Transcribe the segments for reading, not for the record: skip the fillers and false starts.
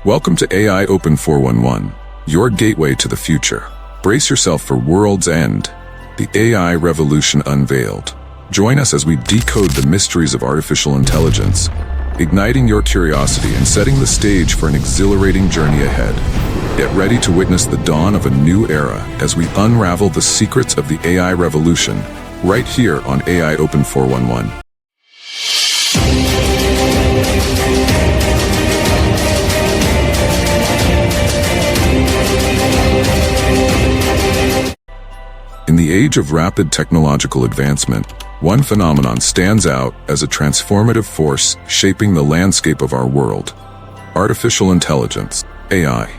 Welcome to AI Open 411, your gateway to the future. Brace yourself for World's End, the AI revolution unveiled. Join us as we decode the mysteries of artificial intelligence, igniting your curiosity and setting the stage for an exhilarating journey ahead. Get ready to witness the dawn of a new era as we unravel the secrets of the AI revolution, right here on AI Open 411. In the age of rapid technological advancement, one phenomenon stands out as a transformative force shaping the landscape of our world: artificial intelligence, AI.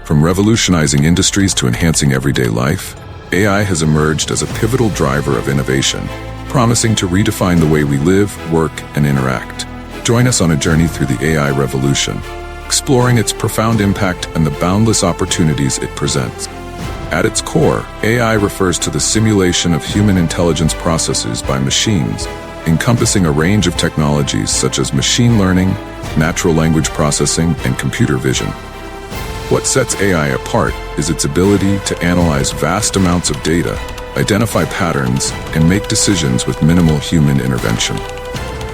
From revolutionizing industries to enhancing everyday life, AI has emerged as a pivotal driver of innovation, promising to redefine the way we live, work, and interact. Join us on a journey through the AI revolution, exploring its profound impact and the boundless opportunities it presents. At its core, AI refers to the simulation of human intelligence processes by machines, encompassing a range of technologies such as machine learning, natural language processing, and computer vision. What sets AI apart is its ability to analyze vast amounts of data, identify patterns, and make decisions with minimal human intervention.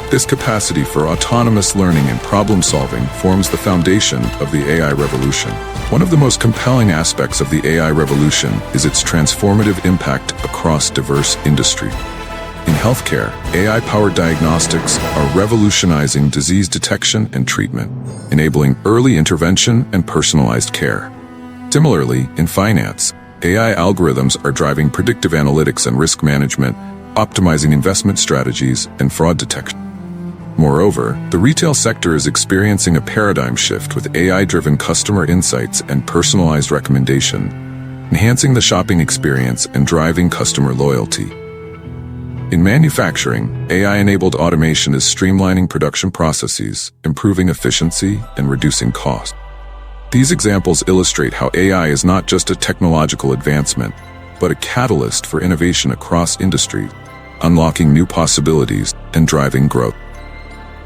This capacity for autonomous learning and problem-solving forms the foundation of the AI revolution. One of the most compelling aspects of the AI revolution is its transformative impact across diverse industries. In healthcare, AI-powered diagnostics are revolutionizing disease detection and treatment, enabling early intervention and personalized care. Similarly, in finance, AI algorithms are driving predictive analytics and risk management, optimizing investment strategies and fraud detection. Moreover, the retail sector is experiencing a paradigm shift with AI-driven customer insights and personalized recommendation, enhancing the shopping experience and driving customer loyalty. In manufacturing, AI-enabled automation is streamlining production processes, improving efficiency, and reducing cost. These examples illustrate how AI is not just a technological advancement, but a catalyst for innovation across industries, unlocking new possibilities and driving growth.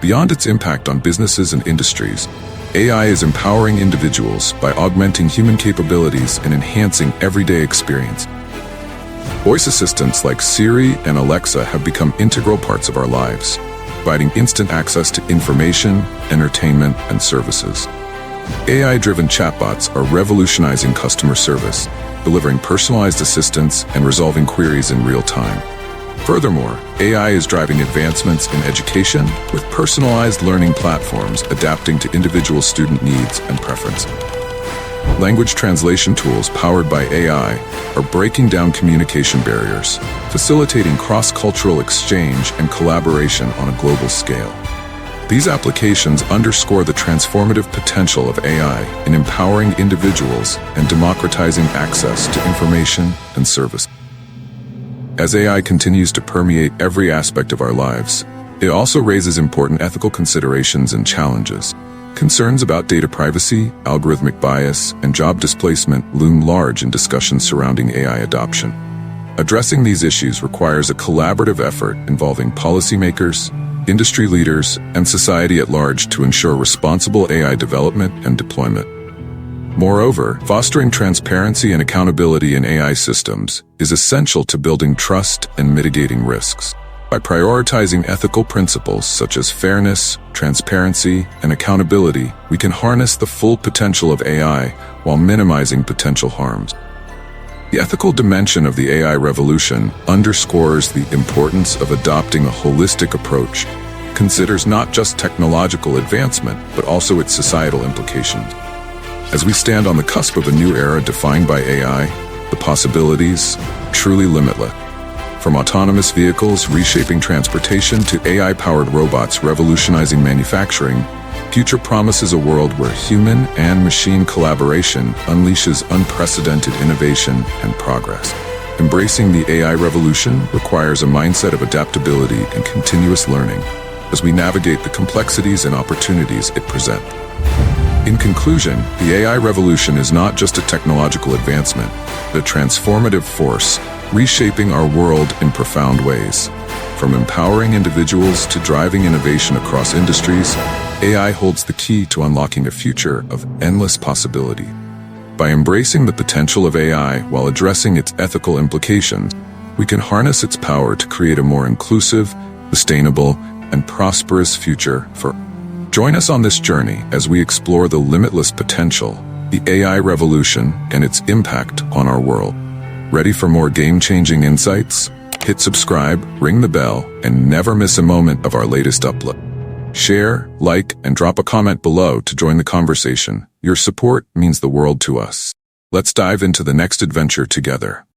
Beyond its impact on businesses and industries, AI is empowering individuals by augmenting human capabilities and enhancing everyday experience. Voice assistants like Siri and Alexa have become integral parts of our lives, providing instant access to information, entertainment, and services. AI-driven chatbots are revolutionizing customer service, delivering personalized assistance and resolving queries in real time. Furthermore, AI is driving advancements in education, with personalized learning platforms adapting to individual student needs and preferences. Language translation tools powered by AI are breaking down communication barriers, facilitating cross-cultural exchange and collaboration on a global scale. These applications underscore the transformative potential of AI in empowering individuals and democratizing access to information and service. As AI continues to permeate every aspect of our lives, it also raises important ethical considerations and challenges. Concerns about data privacy, algorithmic bias, and job displacement loom large in discussions surrounding AI adoption. Addressing these issues requires a collaborative effort involving policymakers, industry leaders, and society at large to ensure responsible AI development and deployment. Moreover, fostering transparency and accountability in AI systems is essential to building trust and mitigating risks. By prioritizing ethical principles such as fairness, transparency, and accountability, we can harness the full potential of AI while minimizing potential harms. The ethical dimension of the AI revolution underscores the importance of adopting a holistic approach, considers not just technological advancement, but also its societal implications. As we stand on the cusp of a new era defined by AI, the possibilities are truly limitless. From autonomous vehicles reshaping transportation to AI-powered robots revolutionizing manufacturing, future promises a world where human and machine collaboration unleashes unprecedented innovation and progress. Embracing the AI revolution requires a mindset of adaptability and continuous learning as we navigate the complexities and opportunities it presents. In conclusion, the AI revolution is not just a technological advancement, but a transformative force reshaping our world in profound ways. From empowering individuals to driving innovation across industries, AI holds the key to unlocking a future of endless possibility. By embracing the potential of AI while addressing its ethical implications, we can harness its power to create a more inclusive, sustainable, and prosperous future for. Join us on this journey as we explore the limitless potential, the AI revolution, and its impact on our world. Ready for more game-changing insights? Hit subscribe, ring the bell, and never miss a moment of our latest upload. Share, like, and drop a comment below to join the conversation. Your support means the world to us. Let's dive into the next adventure together.